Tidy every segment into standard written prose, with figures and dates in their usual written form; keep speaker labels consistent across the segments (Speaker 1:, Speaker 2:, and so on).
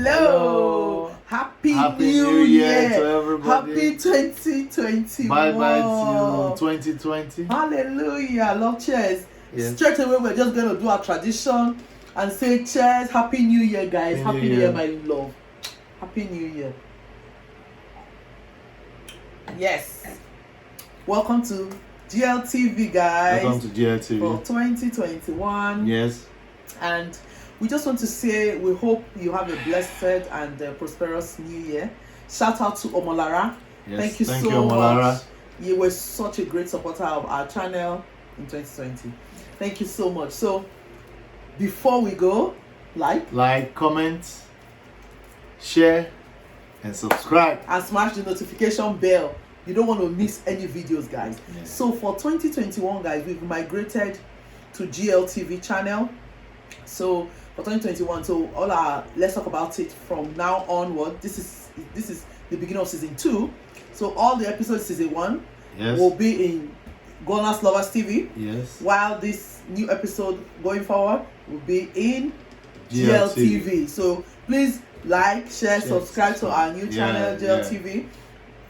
Speaker 1: Hello. Happy New Year
Speaker 2: to everybody.
Speaker 1: Happy 2021.
Speaker 2: Bye to 2020.
Speaker 1: Hallelujah. Love, cheers.
Speaker 2: Yes.
Speaker 1: Straight away, we're just going to do our tradition and say cheers. Happy New Year, guys. Happy New Year, my love. Happy New Year. Yes. Welcome to GLTV, guys.
Speaker 2: Welcome to GLTV
Speaker 1: for 2021.
Speaker 2: Yes.
Speaker 1: And we just want to say we hope you have a blessed and prosperous New Year. Shout out to Omolara.
Speaker 2: Yes.
Speaker 1: Thank you so
Speaker 2: Omolara.
Speaker 1: much. You were such a great supporter of our channel in 2020. Thank you so much. So before we go, like,
Speaker 2: comment, share, and subscribe.
Speaker 1: And smash the notification bell. You don't want to miss any videos, guys.
Speaker 2: Yeah.
Speaker 1: So for 2021, guys, we've migrated to GLTV channel. So for 2021, so all our, let's talk about it from now onward. This is the beginning of season 2. So all the episodes season 1 will be in gunnersloverstv.
Speaker 2: Yes.
Speaker 1: While this new episode going forward will be in GLTV. So please like, share, subscribe to our new channel, GLTV.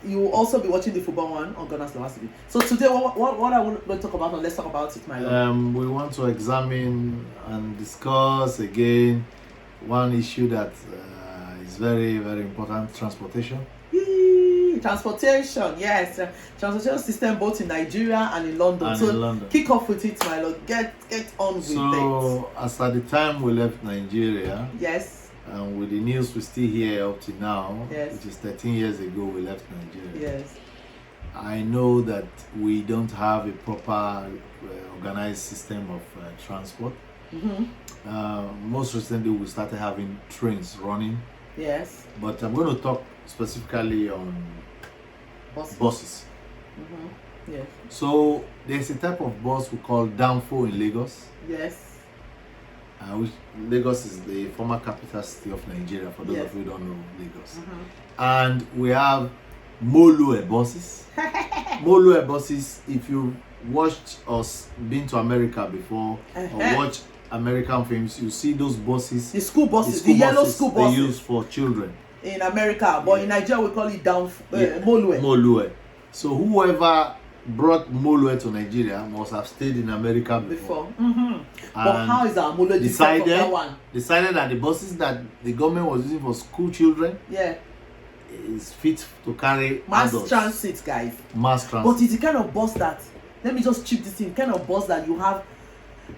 Speaker 1: You will also be watching the football one on gunnersloverstv. So today, what I want to talk about, and let's talk about it, my love.
Speaker 2: We want to examine and discuss again one issue that is very, very important: transportation.
Speaker 1: Transportation, yes. Transportation system both in Nigeria and in London. Kick off with it, my lord. Get on with it.
Speaker 2: So as at the time we left Nigeria,
Speaker 1: yes,
Speaker 2: and with the news we still hear up to now,
Speaker 1: yes,
Speaker 2: which is 13 years ago we left Nigeria.
Speaker 1: Yes.
Speaker 2: I know that we don't have a proper organized system of transport. Most recently we started having trains running.
Speaker 1: Yes.
Speaker 2: But I'm going to talk specifically on buses.
Speaker 1: Yes.
Speaker 2: So there's a type of bus we call Danfo in Lagos.
Speaker 1: Yes.
Speaker 2: Which Lagos is the former capital city of Nigeria, for those of you who don't know Lagos. And we have Molue buses. Molue buses, if you watched us been to America before or watch American films, you see those buses.
Speaker 1: The school buses, the yellow school buses
Speaker 2: they use for children.
Speaker 1: In America, but in Nigeria we call it Molue.
Speaker 2: Molue. So whoever brought Molue to Nigeria must have stayed in America before.
Speaker 1: But how is our Molue different from that one?
Speaker 2: Decided that the buses that the government was using for school children is fit to carry
Speaker 1: mass
Speaker 2: adults.
Speaker 1: Transit, guys.
Speaker 2: Mass transit.
Speaker 1: But it's the kind of bus that, let me just chip this in, kind of bus that you have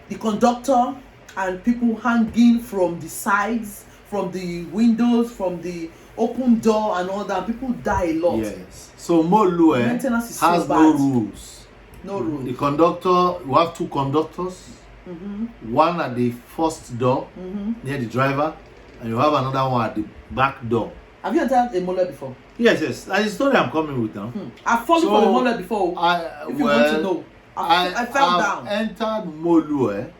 Speaker 1: the conductor and people hanging from the sides, from the windows, from the open door and all that. People die a lot.
Speaker 2: Yes. So Molue has no rules.
Speaker 1: No rules.
Speaker 2: The conductor, you have 2 conductors. One at the first door near the driver, and you have another one at the back door.
Speaker 1: Have you entered a Molue before?
Speaker 2: Yes. That's the story I'm coming with now.
Speaker 1: I've fallen for the Molue before. If you want to know, I fell down.
Speaker 2: Entered Molue,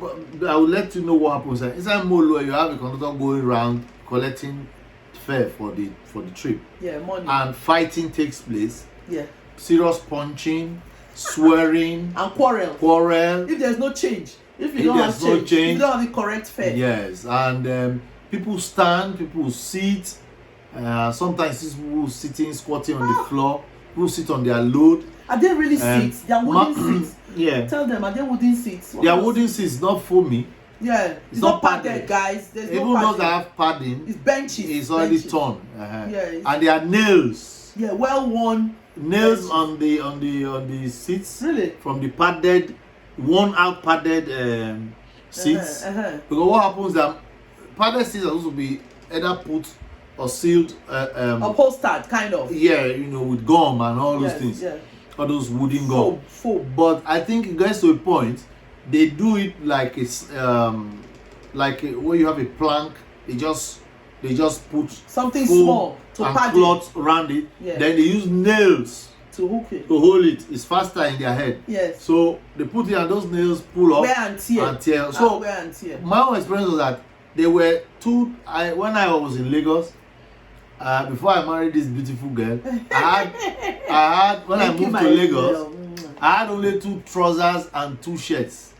Speaker 2: but I will let you know what happens. Inside Molue, you have a conductor going around collecting fare for the trip.
Speaker 1: Yeah, money.
Speaker 2: And fighting takes place.
Speaker 1: Yeah.
Speaker 2: Serious punching, swearing,
Speaker 1: and quarrel. If there's no change, if you don't have change, you don't have the correct fare.
Speaker 2: Yes, and people stand, people sit. Sometimes these people sitting, squatting on the floor. People sit on their load.
Speaker 1: Are they really seats? They are wooden seats.
Speaker 2: Yeah.
Speaker 1: Tell them, are they wooden seats?
Speaker 2: They are wooden seats, not foamy.
Speaker 1: Yeah, it's not padded, guys. There's
Speaker 2: even those that have padding,
Speaker 1: it's benches.
Speaker 2: It's already torn.
Speaker 1: Yeah,
Speaker 2: and there are nails.
Speaker 1: Yeah, well worn
Speaker 2: nails on the seats.
Speaker 1: Really?
Speaker 2: From the padded, worn out padded seats. Because what happens that padded seats are supposed to be either put or sealed,
Speaker 1: upholstered, kind of.
Speaker 2: Yeah, you know, with gum and all those things.
Speaker 1: Yeah.
Speaker 2: All those wooden gum.
Speaker 1: Foam.
Speaker 2: But I think it gets to a point. They do it like it's where you have a plank. They just put
Speaker 1: something small to
Speaker 2: and
Speaker 1: pad
Speaker 2: cloth around it.
Speaker 1: Yeah.
Speaker 2: Then they use nails
Speaker 1: to hook it,
Speaker 2: to hold it. It's faster in their head.
Speaker 1: Yes.
Speaker 2: So they put it and those nails pull up
Speaker 1: wear and tear.
Speaker 2: So
Speaker 1: wear and tear.
Speaker 2: My own experience was that they were when I was in Lagos. Before I married this beautiful girl, I had when I moved to Lagos, I had only 2 trousers and 2 shirts.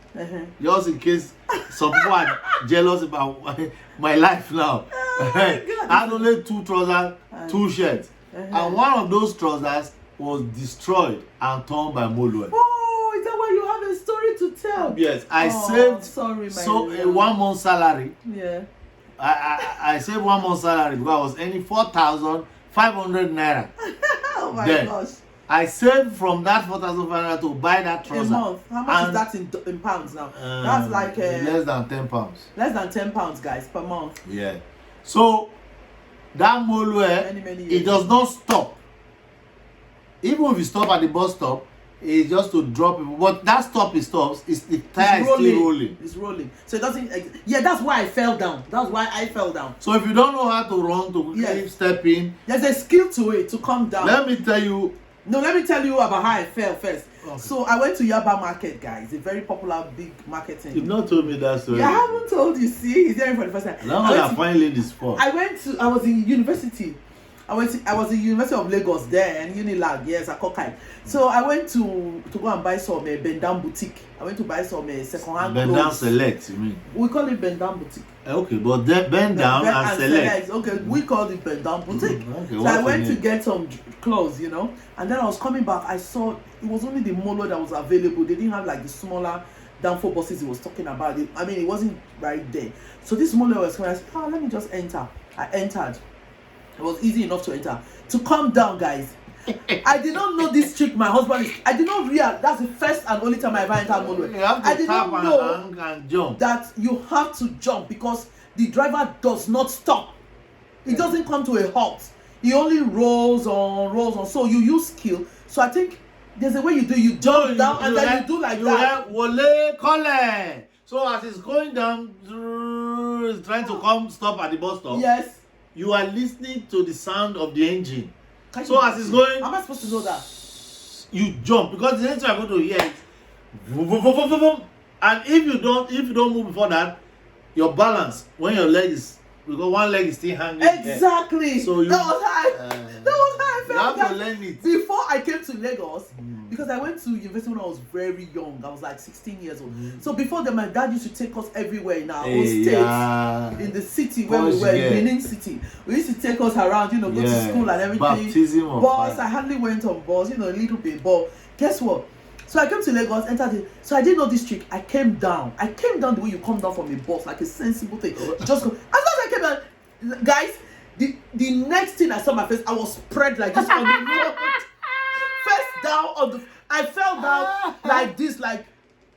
Speaker 2: just in case some people are jealous about my life now. I had only 2 trousers, 2 shirts, and one of those trousers was destroyed and torn by Molo.
Speaker 1: Oh, is that why you have a story to tell?
Speaker 2: Yes, I saved
Speaker 1: sorry,
Speaker 2: a 1 month salary.
Speaker 1: Yeah.
Speaker 2: I saved 1 month salary because I was earning 4,500 naira.
Speaker 1: Oh my gosh.
Speaker 2: I saved from that 4,500 to buy that trouser.
Speaker 1: A month. How much is that in pounds now? That's like
Speaker 2: less than 10 pounds.
Speaker 1: Less than 10 pounds, guys, per month.
Speaker 2: Yeah. So that Molo, it does not stop. Even if you stop at the bus stop, it's just to drop people. But that stop it stops, it's the tire is still rolling.
Speaker 1: It's rolling. So it doesn't. Yeah, that's why I fell down. That's why I fell down.
Speaker 2: So if you don't know how to run, to keep stepping,
Speaker 1: there's a skill to it to come down.
Speaker 2: Let me tell you about how I fell first. Okay. So I went to Yaba Market, guys, a very popular big market. You've not told me that story.
Speaker 1: Yeah, I haven't told you. See, he's hearing for the first time.
Speaker 2: Now I finally this for.
Speaker 1: I was in university. I was in University of Lagos there and Unilag, yes, Akokai. So I went to go and buy some Bendam boutique. I went to buy some second-hand clothes.
Speaker 2: Bendam Select, you mean?
Speaker 1: We call it Bendam boutique.
Speaker 2: Okay, but Bendam and Select.
Speaker 1: Okay, we call it Bendam boutique.
Speaker 2: Okay,
Speaker 1: so I went to get some clothes, you know, and then I was coming back. I saw it was only the Molo that was available. They didn't have like the smaller downfall buses he was talking about. I mean, it wasn't right there. So this Molo was coming. I said, oh, let me just enter. I entered. It was easy enough to enter. To come down, guys. I did not know this trick my husband is. I did not realize that's the first and only time I ever entered Molo. I did not know
Speaker 2: and jump.
Speaker 1: that you have to jump because the driver does not stop. It doesn't come to a halt. He only rolls on. So you use skill. So I think there's a way you do. You jump down and then you do like that.
Speaker 2: Wole Kole. So as it's going down, it's trying to stop at the bus stop.
Speaker 1: Yes.
Speaker 2: You are listening to the sound of the engine. So as it's going,
Speaker 1: how am I supposed to know that?
Speaker 2: You jump because the next time you're going to hear it, and if you don't move before that, your balance when your leg is, because one leg is still hanging.
Speaker 1: Exactly.
Speaker 2: So
Speaker 1: that was how I felt.
Speaker 2: You have to learn it.
Speaker 1: Before I came to Lagos, because I went to university when I was very young. I was like 16 years old. So before that, my dad used to take us everywhere in our own state, in the city where we were, in Benin City. We used to take us around, go to school and everything.
Speaker 2: Baptism of
Speaker 1: bus,
Speaker 2: fire.
Speaker 1: I hardly went on bus, a little bit. But guess what? So I came to Lagos, entered it. So I didn't know this trick. I came down the way you come down from a bus, like a sensible thing. Just go. As soon as I came down, guys, the next thing I saw my face, I was spread like this on the road. First down on the, I fell down like this, like.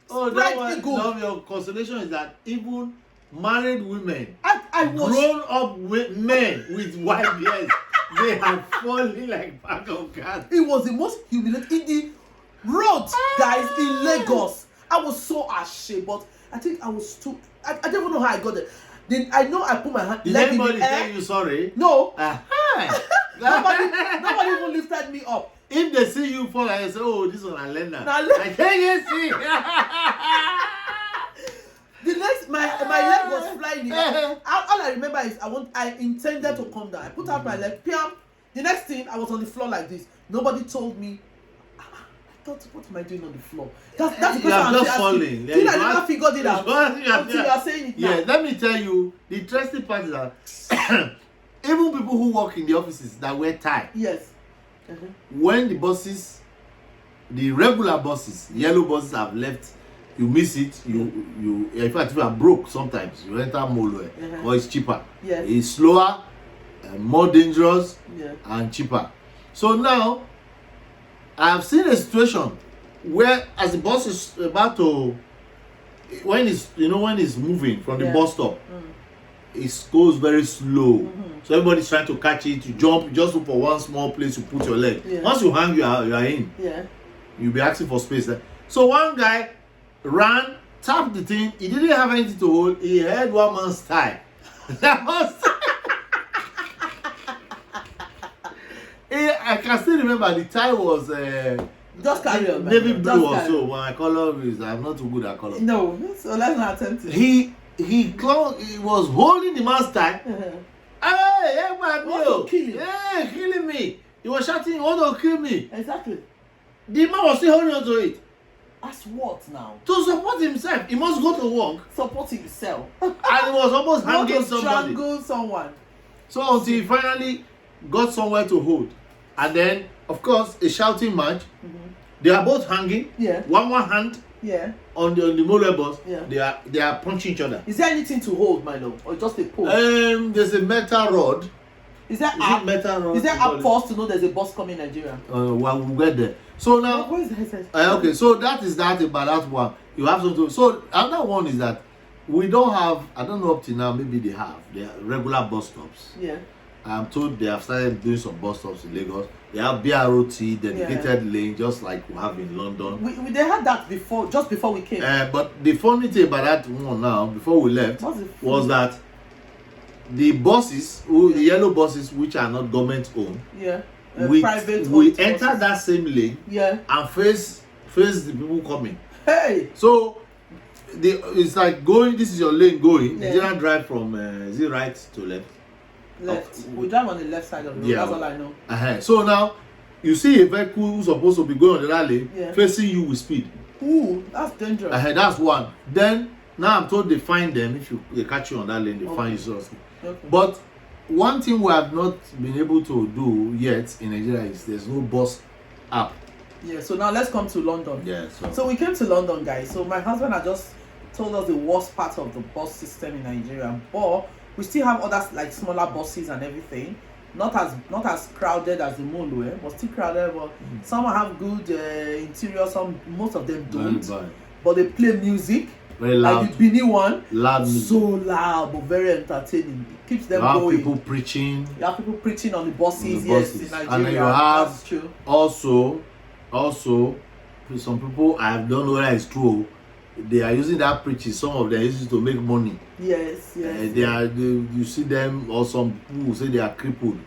Speaker 2: Oh, that one. Your consolation is that even married women,
Speaker 1: I was
Speaker 2: grown up with men with white beards, they are falling like bag of cards.
Speaker 1: It was the most humiliating in the road, guys, in Lagos. I was so ashamed, but I think I was too. I don't even know how I got there. Then I know I put my hand.
Speaker 2: Did anybody tell you sorry?
Speaker 1: No. Nobody even lifted me up.
Speaker 2: If they see you fall, I say, "Oh, this one I learned that."
Speaker 1: I
Speaker 2: can't see.
Speaker 1: The next, my leg was flying. All I remember is I intended to come down. I put out my leg. Piam. The next thing, I was on the floor like this. Nobody told me. I thought, what am I doing on the floor? That's the question I'm
Speaker 2: just falling.
Speaker 1: Did I never figured it out until you are saying it now?
Speaker 2: Yeah, let me tell you, the interesting part is that even people who work in the offices that wear tie.
Speaker 1: Yes.
Speaker 2: When the regular buses, yellow buses have left, you miss it. You in fact, if you are broke, sometimes you enter Molo, or it's cheaper.
Speaker 1: Yeah.
Speaker 2: It's slower, more dangerous, and cheaper. So now, I have seen a situation where, as the bus is about to, when it's moving from the bus stop, it goes very slow. So everybody's trying to catch it. You jump, just look for one small place to put your leg. Once you hang, you are in. You'll be asking for space there. So one guy ran, tapped the thing. He didn't have anything to hold. He had one man's tie. I can still remember the tie was
Speaker 1: just carry on,
Speaker 2: navy blue or so. My color is, I'm not too good at color.
Speaker 1: No, so let's not attempt it.
Speaker 2: He was holding the man's tie. Hey, man,
Speaker 1: want to kill him.
Speaker 2: Hey, killing me. He was shouting, "Want to kill me?"
Speaker 1: Exactly.
Speaker 2: The man was still holding on to it.
Speaker 1: As what now?
Speaker 2: To support himself. He must go to work.
Speaker 1: Support himself.
Speaker 2: And he was almost hanging somebody.
Speaker 1: Strangle someone.
Speaker 2: So until he finally got somewhere to hold. And then, of course, a shouting match. They are both hanging.
Speaker 1: Yeah.
Speaker 2: One hand.
Speaker 1: Yeah.
Speaker 2: On the mole bus.
Speaker 1: Yeah.
Speaker 2: They are punching each other.
Speaker 1: Is there anything to hold, my love, or just a pole?
Speaker 2: There's a metal rod.
Speaker 1: Is there
Speaker 2: metal rod?
Speaker 1: Is there app for us to know there's a bus coming in Nigeria?
Speaker 2: Well, we'll get there. So now,
Speaker 1: what is that?
Speaker 2: Okay, so that is that about that one. You have something. So another one is that we don't have. I don't know up till now. Maybe they have. They are regular bus stops.
Speaker 1: Yeah.
Speaker 2: I'm told they have started doing some bus stops in Lagos. They have BROT dedicated lane, just like we have in London.
Speaker 1: They had that before, just before we came.
Speaker 2: But the funny thing about that one now, before we left, was that the buses, the yellow buses, which are not government owned,
Speaker 1: private.
Speaker 2: We enter that same lane, and face the people coming.
Speaker 1: Hey.
Speaker 2: So it's like going. This is your lane going. You don't drive from is it right to left?
Speaker 1: Left. We drive on the left side of the road. That's all I know.
Speaker 2: So now you see a vehicle who's supposed to be going on the other lane facing you with speed.
Speaker 1: Ooh, that's dangerous.
Speaker 2: That's one. Then now I'm told they find them if they catch you on that lane. They find you seriously. But one thing we have not been able to do yet in Nigeria is there's no bus app.
Speaker 1: Yeah. So now let's come to London.
Speaker 2: Yeah.
Speaker 1: So we came to London, guys. So my husband had just told us the worst part of the bus system in Nigeria, but we still have others like smaller buses and everything. Not as crowded as the Molo, but still crowded. But some have good interior. Most of them don't. But they play music.
Speaker 2: Very loud.
Speaker 1: Like the Beanie one.
Speaker 2: Loud music.
Speaker 1: So loud, but very entertaining. It keeps them
Speaker 2: going.
Speaker 1: You
Speaker 2: have people preaching.
Speaker 1: You have people preaching on the buses. Yes, in Nigeria.
Speaker 2: And then you have
Speaker 1: that's true.
Speaker 2: Also, some people, I don't know whether it's true. They are using that preaching. Some of them use it to make money.
Speaker 1: Yes.
Speaker 2: You see them, or some people say they are crippled.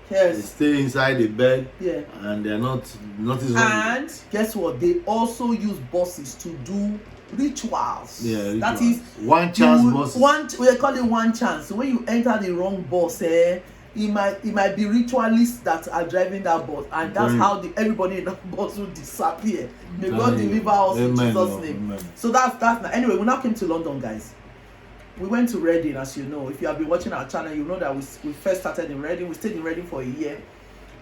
Speaker 1: Yes.
Speaker 2: They stay inside the bed.
Speaker 1: Yeah.
Speaker 2: And they're not as
Speaker 1: And guess what? They also use buses to do rituals.
Speaker 2: Yeah. Rituals.
Speaker 1: That is
Speaker 2: one chance buses.
Speaker 1: We call it one chance. So when you enter the wrong bus, it might be ritualists that are driving that bus, and that's how everybody in that bus will disappear. May God deliver us in Jesus' name.
Speaker 2: Amen.
Speaker 1: So that's anyway. We now came to London, guys. We went to Reading, as you know. If you have been watching our channel, you know that we first started in Reading. We stayed in Reading for a year.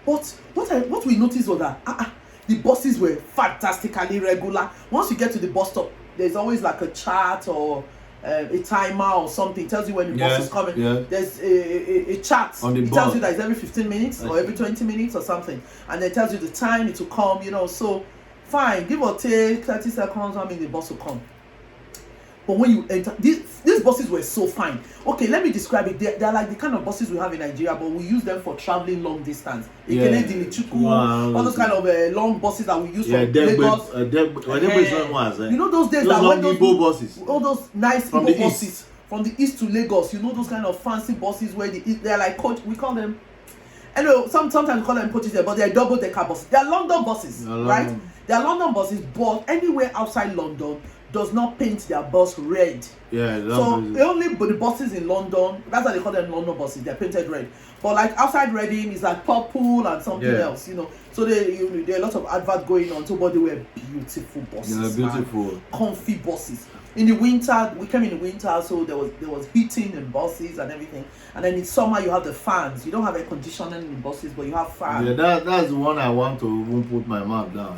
Speaker 1: But what we noticed was that the buses were fantastically regular. Once you get to the bus stop, there's always like a chart or a timer or something. It tells you when the bus is coming.
Speaker 2: Yeah.
Speaker 1: There's a chart.
Speaker 2: On the
Speaker 1: it tells you that it's every 15 minutes or every 20 minutes or something. And it tells you the time it will come, So fine, give or take 30 seconds, the bus will come. But when you enter, these buses were so fine. Okay, let me describe it. They're like the kind of buses we have in Nigeria, but we use them for traveling long distance. All those kind of long buses that we use from Lagos. You know those days that when
Speaker 2: buses.
Speaker 1: All those nice Igbo buses from the east to Lagos. You know those kind of fancy buses where they're like coach. We call them. Anyway, sometimes we call them coaches there, but they're double-decker buses. They're London buses, right? They're London buses, but anywhere outside London does not paint their bus red. So only the buses in London, that's why they call them London buses, they're painted red. But like outside Reading is like purple and something else, So there are lots of adverts going on. So but they were beautiful buses.
Speaker 2: Beautiful.
Speaker 1: Comfy buses. In the winter, we came in the winter, so there was heating in buses and everything. And then in summer you have the fans. You don't have air conditioning in buses, but you have fans.
Speaker 2: Yeah, that's the one I want to even put my mouth down.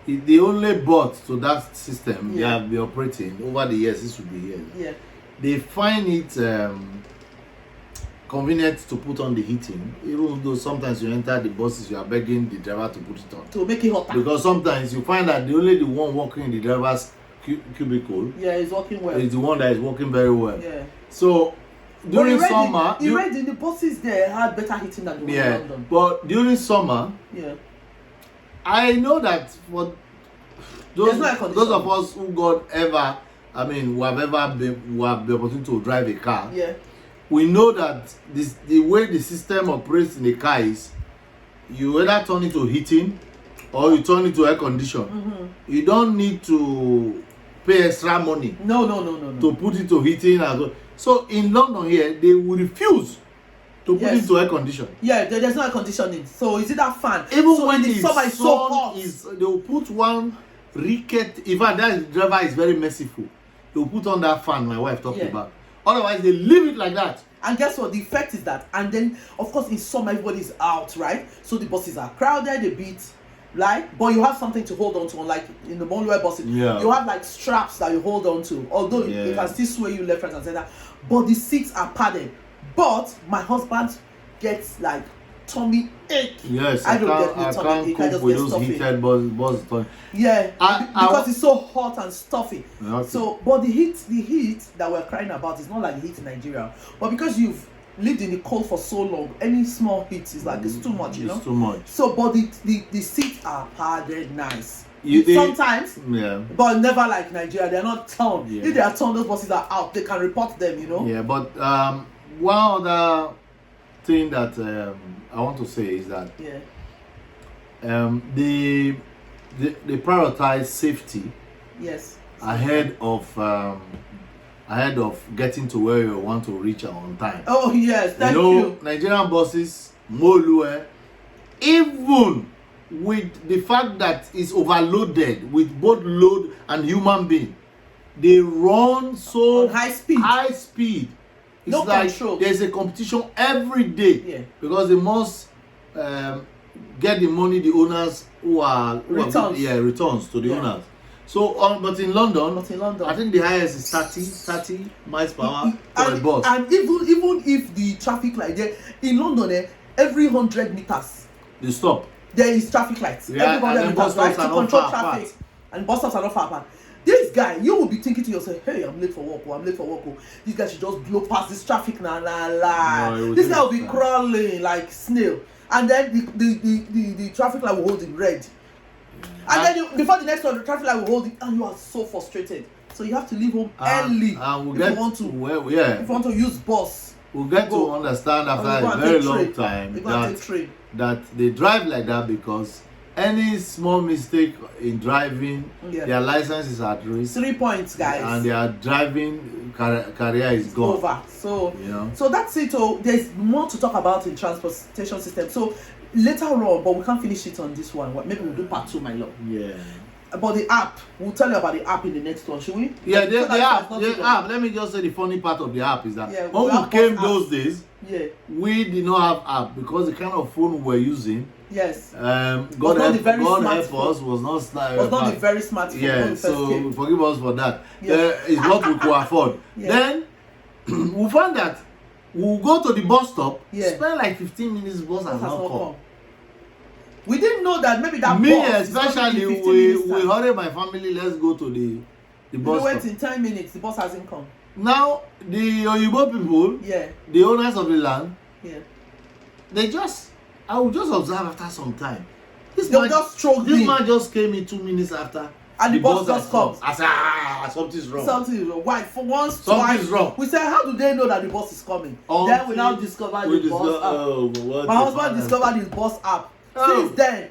Speaker 2: They only bought to that system they have been operating over the years. This will be here.
Speaker 1: Yeah.
Speaker 2: They find it convenient to put on the heating, even though sometimes you enter the buses, you are begging the driver to put it on
Speaker 1: to make it hotter.
Speaker 2: Because sometimes you find that the one working in the driver's cubicle,
Speaker 1: is working well.
Speaker 2: Is the one that is working very well.
Speaker 1: Yeah.
Speaker 2: So during summer,
Speaker 1: the buses there had better heating than the one in London.
Speaker 2: But during summer, I know that for those of us who who have the opportunity to drive a car, we know that the way the system operates in a car is you either turn it to heating or you turn it to air condition. You don't need to pay extra money.
Speaker 1: No.
Speaker 2: To put it to heating as well. So in London here, they will refuse to put it to air condition. Yeah,
Speaker 1: there's no air conditioning. So is it that fan?
Speaker 2: Even
Speaker 1: so
Speaker 2: when the
Speaker 1: summer is so hot,
Speaker 2: they will put one ricket. In fact, that driver is very merciful. They'll put on that fan my wife talked about. Otherwise, they leave it like that.
Speaker 1: And guess what? The effect is that, and then of course in summer everybody's out, right? So the buses are crowded a bit, like, but you have something to hold on to, unlike in the motorway buses.
Speaker 2: Yeah.
Speaker 1: You have like straps that you hold on to, although it can still sway you left, right, and center. But the seats are padded. But my husband gets like tummy ache.
Speaker 2: Yes,
Speaker 1: I don't get
Speaker 2: I
Speaker 1: tummy
Speaker 2: can't
Speaker 1: ache. I
Speaker 2: cope
Speaker 1: just
Speaker 2: with
Speaker 1: get
Speaker 2: those
Speaker 1: stuffy.
Speaker 2: heated bus.
Speaker 1: Yeah, because it's so hot and stuffy.
Speaker 2: Okay.
Speaker 1: So, but the heat that we're crying about is not like the heat in Nigeria. But because you've lived in the cold for so long, any small heat is like it's too much, you know.
Speaker 2: It's too much.
Speaker 1: So, but the seats are padded nice.
Speaker 2: They,
Speaker 1: sometimes,
Speaker 2: yeah,
Speaker 1: but never like Nigeria. They're not torn.
Speaker 2: Yeah.
Speaker 1: If they are torn, those buses are out. They can report them, you know.
Speaker 2: Yeah, but one other thing that I want to say is that they prioritize safety ahead of getting to where you want to reach on time.
Speaker 1: Oh yes, thank you.
Speaker 2: Nigerian buses, Molue, even with the fact that it's overloaded with both load and human being, they run so
Speaker 1: on high speed.
Speaker 2: It's
Speaker 1: no
Speaker 2: like
Speaker 1: control.
Speaker 2: There's a competition every day because they must get the money the owners returns to the owners. So but in London, I think the highest is 30 miles per hour for a bus.
Speaker 1: And even if the traffic light there in London, every 100 meters
Speaker 2: they stop.
Speaker 1: There is traffic lights.
Speaker 2: Yeah,
Speaker 1: every 100 meters, right, to control traffic.
Speaker 2: Apart.
Speaker 1: And bus stops are not far apart. This guy, you will be thinking to yourself, hey, I'm late for work. This guy should just blow past this traffic now. No, this guy will be crawling like snail. And then the traffic light will hold in red. And then before the next one, the traffic light will hold it, and you are so frustrated. So you have to leave home early if you want to use bus.
Speaker 2: We'll get to understand after a very long time that they drive like that because any small mistake in driving, their license is at risk.
Speaker 1: 3 points, guys.
Speaker 2: And their driving career is gone.
Speaker 1: Over. So,
Speaker 2: so
Speaker 1: that's it. Oh, there's more to talk about in transportation system. So later on, but we can't finish it on this one. Maybe we'll do part 2, my love.
Speaker 2: Yeah.
Speaker 1: About the app, we'll tell you about the app in the next one, should we?
Speaker 2: Yeah, the app. Let me just say the funny part of the app is that when we came those days, we did not have app because the kind of phone we were using.
Speaker 1: Yes.
Speaker 2: God help us was not
Speaker 1: the very smart phone.
Speaker 2: Yeah, so forgive us for that. It's what we could afford. Then we found that we'll go to the bus stop, spend like 15 minutes, bus has not come.
Speaker 1: We didn't know that maybe that
Speaker 2: me
Speaker 1: bus
Speaker 2: especially we hurry my family, let's go to the bus stop.
Speaker 1: We went in 10 minutes, the bus hasn't come.
Speaker 2: Now the Oyibo people, the owners of the land, I will just observe after some time. This man just came in 2 minutes after.
Speaker 1: And the bus just comes.
Speaker 2: I said, something's wrong.
Speaker 1: Something's wrong. Why? For once,
Speaker 2: something's wrong.
Speaker 1: We said, how do they know that the bus is coming? Then we now discover the bus app. My husband discovered his bus app. Since then,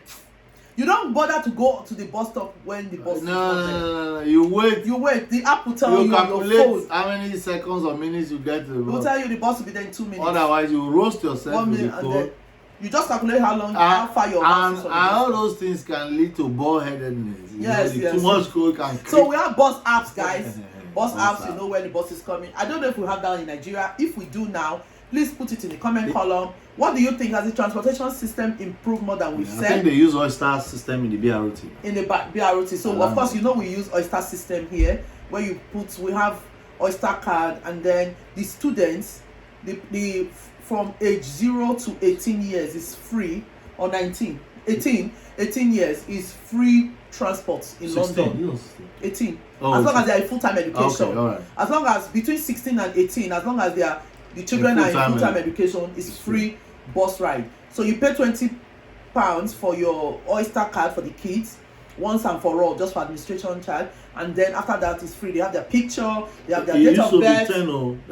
Speaker 1: you don't bother to go to the bus stop when the bus is coming.
Speaker 2: No. You wait.
Speaker 1: The app will tell you on your phone
Speaker 2: how many seconds or minutes you get to the bus.
Speaker 1: It will tell you the bus will be there in 2 minutes.
Speaker 2: Otherwise, you roast yourself with the code.
Speaker 1: You just calculate how far your bus is.
Speaker 2: And all those things can lead to ball-headedness.
Speaker 1: Yes.
Speaker 2: Too much code can.
Speaker 1: So we have bus apps, guys. Bus apps, you know when the bus is coming. I don't know if we have that in Nigeria. If we do now, please put it in the comment column. What do you think? Has the transportation system improved more than we've said?
Speaker 2: I think they use Oyster system in the BRT.
Speaker 1: In the BRT. So of course, you know we use Oyster system here, where we have Oyster card, and then the students, the from age 0 to 18 years is free, or 18 years is free transport in
Speaker 2: 16,
Speaker 1: London. 18.
Speaker 2: Oh,
Speaker 1: as long as they are in full-time education.
Speaker 2: Okay, all right.
Speaker 1: As long as between 16 and 18, as long as the children are in full-time education, it's free bus ride. So you pay £20 for your Oyster card for the kids, once and for all, just for administration charge, and then after that it's free. They have their picture, they have their date of birth.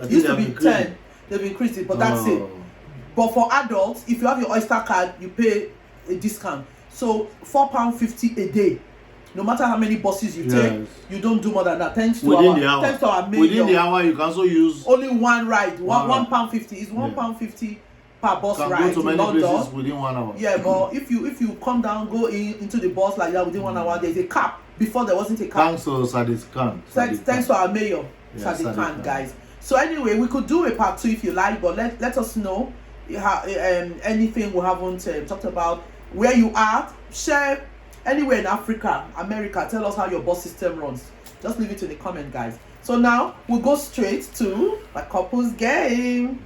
Speaker 1: It used to be 10. They've increased it, but that's it. But for adults, if you have your Oyster card, you pay a discount. So £4.50 a day. No matter how many buses you take, you don't do more than that. Thanks to our main.
Speaker 2: Within the hour, you can also use
Speaker 1: only one ride. £1.50 is £1.50 per bus ride
Speaker 2: go to
Speaker 1: in
Speaker 2: many
Speaker 1: London.
Speaker 2: Places within 1 hour.
Speaker 1: Yeah, but if you come down, go into the bus like that within 1 hour, there's a cap before there wasn't a car.
Speaker 2: Thanks to Sadiq Khan.
Speaker 1: Thanks to our mayor,
Speaker 2: Yeah,
Speaker 1: Sadiq
Speaker 2: Sadiq
Speaker 1: Khan,
Speaker 2: Khan.
Speaker 1: guys. So anyway, we could do a part 2 if you like, but let us know anything we haven't talked about, where you are. Share anywhere in Africa, America. Tell us how your bus system runs. Just leave it in the comment, guys. So now we'll go straight to my couples game.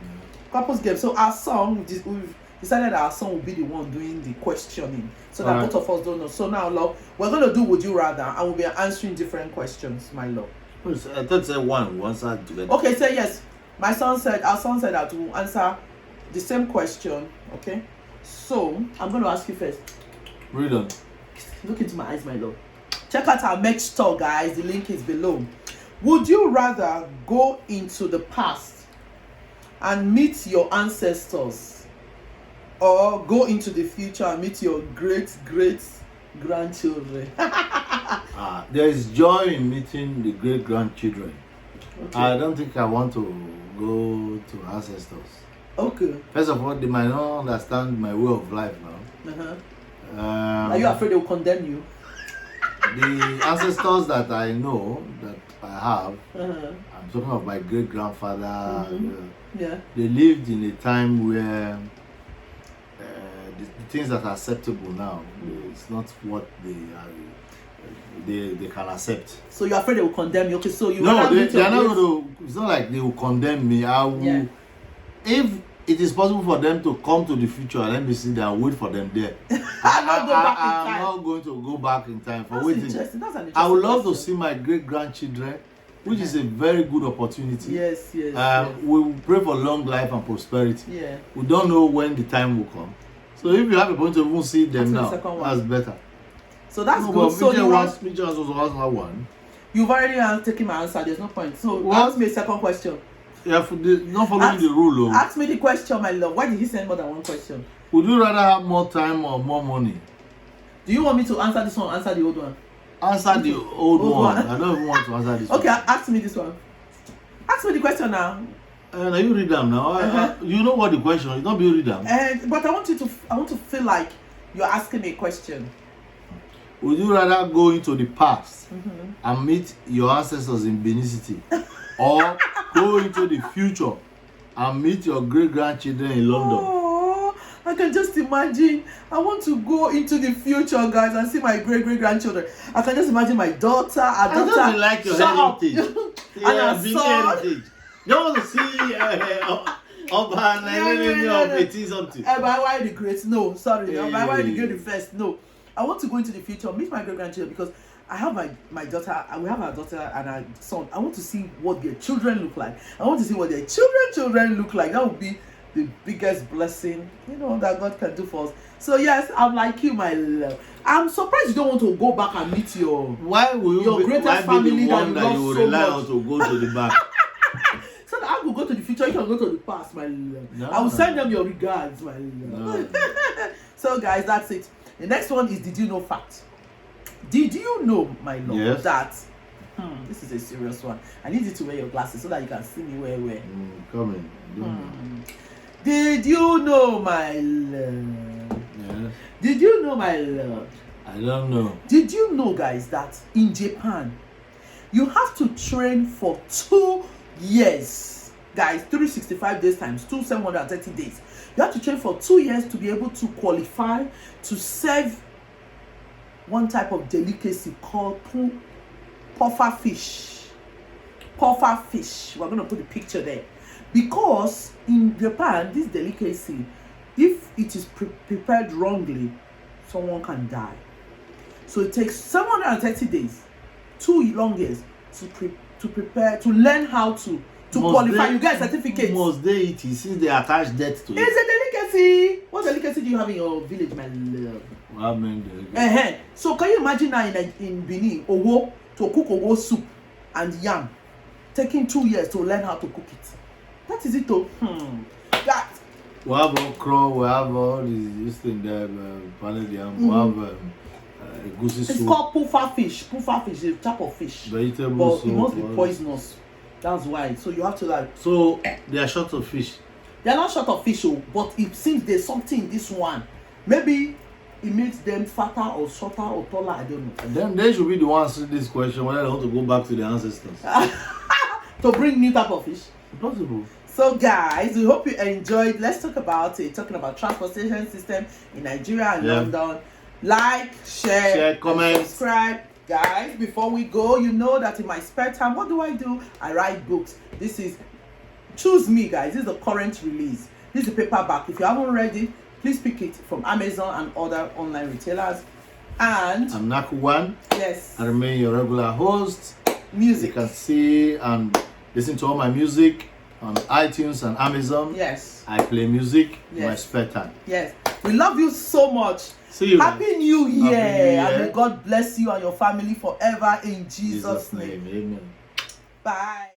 Speaker 1: Couples game. So our song, we've decided our song will be the one doing the questioning, so that both of us don't know. So now, love, we're going to do Would You Rather, and we'll be answering different questions, my love.
Speaker 2: I thought say one side together.
Speaker 1: Okay, say yes. Our son said that we'll answer the same question. Okay, so I'm going to ask you first.
Speaker 2: Read on.
Speaker 1: Look into my eyes, my love. Check out our merch store, guys. The link is below. Would you rather go into the past and meet your ancestors, or go into the future and meet your great grandchildren?
Speaker 2: There is joy in meeting the great grandchildren. Okay. I don't think I want to go to ancestors.
Speaker 1: Okay.
Speaker 2: First of all, they might not understand my way of life now.
Speaker 1: Are you afraid they will condemn you?
Speaker 2: The ancestors that I know, that I have, I'm talking of my great grandfather.
Speaker 1: Yeah.
Speaker 2: They lived in a time where the things that are acceptable now, it's not what they can accept.
Speaker 1: So you're afraid they will condemn you? Okay, so you
Speaker 2: no, they are not going to. It's not like they will condemn me. I will, if it is possible for them to come to the future, let me see them and wait for them there. I'm not going to go back in time for waiting. I would love to see my great grandchildren, which is a very good opportunity.
Speaker 1: Yes.
Speaker 2: We will pray for long life and prosperity.
Speaker 1: Yeah.
Speaker 2: We don't know when the time will come. So if you have a point to even see them now, that's better.
Speaker 1: So that's good. So
Speaker 2: one.
Speaker 1: You've already taken my answer. There's no point. So ask me a second question.
Speaker 2: Yeah, not following the rule.
Speaker 1: Ask me the question, my love. Why did he send more than one question?
Speaker 2: Would you rather have more time or more money?
Speaker 1: Do you want me to answer this one or answer the old one?
Speaker 2: Answer the old one. I don't even want to answer this one.
Speaker 1: Okay, ask me this one. Ask me the question now.
Speaker 2: Now you read them now. You know what the question is. Don't be read them.
Speaker 1: But I want to feel like you're asking me a question.
Speaker 2: Would you rather go into the past and meet your ancestors in Benin City, or go into the future and meet your great grandchildren in London?
Speaker 1: Oh, I can just imagine. I want to go into the future, guys, and see my great grandchildren. I can just imagine my daughter.
Speaker 2: I don't like your heritage.
Speaker 1: And her son.
Speaker 2: Heritage. You want to see Oba Nigerian of 18 something?
Speaker 1: Why the great? No, sorry. Why the great first? No. I want to go into the future, meet my great grandchildren, because I have my daughter, and we have our daughter and our son. I want to see what their children look like. I want to see what their children look like. That would be the biggest blessing, that God can do for us. So yes, I'm like you, my love. I'm surprised you don't want to go back and meet your greatest family that you love so much.
Speaker 2: To go to the back.
Speaker 1: So that I will go to the future, you can go to the past, my love.
Speaker 2: No,
Speaker 1: I will send them your regards, my love. No. So guys, that's it. The next one is Did You Know Fact. Did you know, my love, that this is a serious one. I need you to wear your glasses so that you can see me well.
Speaker 2: Come in.
Speaker 1: Did you know, my love?
Speaker 2: Yes.
Speaker 1: Did you know, my love?
Speaker 2: I don't know.
Speaker 1: Did you know, guys, that in Japan you have to train for 2 years, guys? 365 days times 2, 730 days. You have to train for 2 years to be able to qualify to serve one type of delicacy called puffer fish. Puffer fish. We're going to put the picture there. Because in Japan, this delicacy, if it is prepared wrongly, someone can die. So it takes 730 days, 2 long years, to prepare, to learn how to qualify. You get a certificate.
Speaker 2: Must they eat it since they attach death to it?
Speaker 1: It's a delicacy. What delicacy do you have in your village, my love?
Speaker 2: Well,
Speaker 1: So can you imagine now in Benin, owo, to cook owo soup and yam, taking 2 years to learn how to cook it? That is it, though. That.
Speaker 2: We have okra, we have all this thing there, pounded yam, we have goosey soup.
Speaker 1: It's called puffer fish. Puffer fish is a type of fish.
Speaker 2: Vegetable soup.
Speaker 1: But it must be poisonous. That's why. So you have to
Speaker 2: So they are short of fish.
Speaker 1: They are not short of fish, but it seems there's something in this one. Maybe it makes them fatter or shorter or taller? I don't know.
Speaker 2: And then they should be the ones answering this question whether they want to go back to the ancestors.
Speaker 1: To bring new type of fish.
Speaker 2: Possible.
Speaker 1: So guys, we hope you enjoyed. Let's talk about it. Talking about transportation system in Nigeria and London. Like, share,
Speaker 2: comment,
Speaker 1: subscribe. Guys, before we go, you know that in my spare time, what do? I write books. This is Choose Me, guys. This is the current release. This is the paperback. If you haven't read it, please pick it from Amazon and other online retailers. And
Speaker 2: I'm Naku1.
Speaker 1: Yes.
Speaker 2: I remain your regular host.
Speaker 1: Music.
Speaker 2: You can see and listen to all my music on iTunes and Amazon.
Speaker 1: Yes.
Speaker 2: I play music in my spare time.
Speaker 1: Yes. We love you so much.
Speaker 2: See you.
Speaker 1: Happy New Year.
Speaker 2: Happy New Year.
Speaker 1: And may God bless you and your family forever in Jesus' name.
Speaker 2: Amen.
Speaker 1: Bye.